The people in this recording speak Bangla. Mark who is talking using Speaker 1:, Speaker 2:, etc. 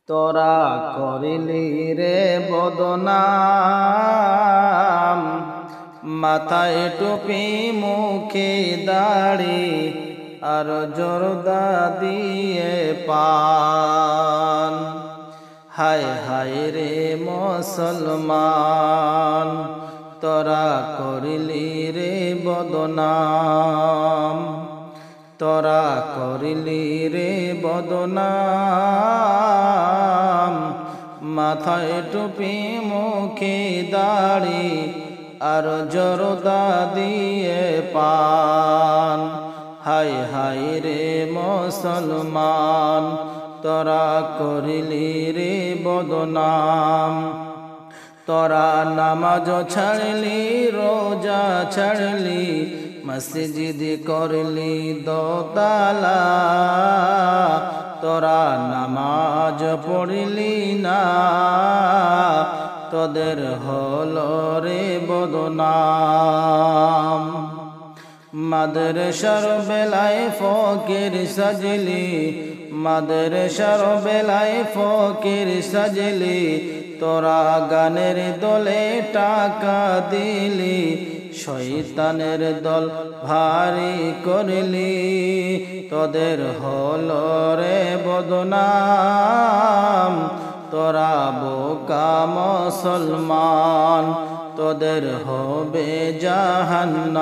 Speaker 1: তোরা করিলি রে বদনাম, মাথায় টুপি মুখে দাড়ি আর জর্দা দিয়ে পান। হায় হায় রে মুসলমান, তোরা করিলি রে বদনাম, তোরা করিলি রে বদনাম, মাথায় টুপি মুখে দাড়ি আর জর্দা দিয়ে পান। হায় হায় রে মুসলমান, তোরা করিলি রে বদনাম। তোরা নামাজ ছাড়লি, রোজা ছাড়লি, মসজিদ করলি দোতালা, তোরা নামাজ পড়লি না, তোদের হলো রে বদনাম। মাদ্রাসার বেলায় ফকির সাজলি, মাদ্রাসার বেলায় ফকির সাজলি, তোরা গানের দলে টাকা দিলি, শয়তানের দল ভারী করলি, তোদের হলো রে বদনাম। তোরা বোকা মুসলমান, তোদের হবে জাহান্নাম।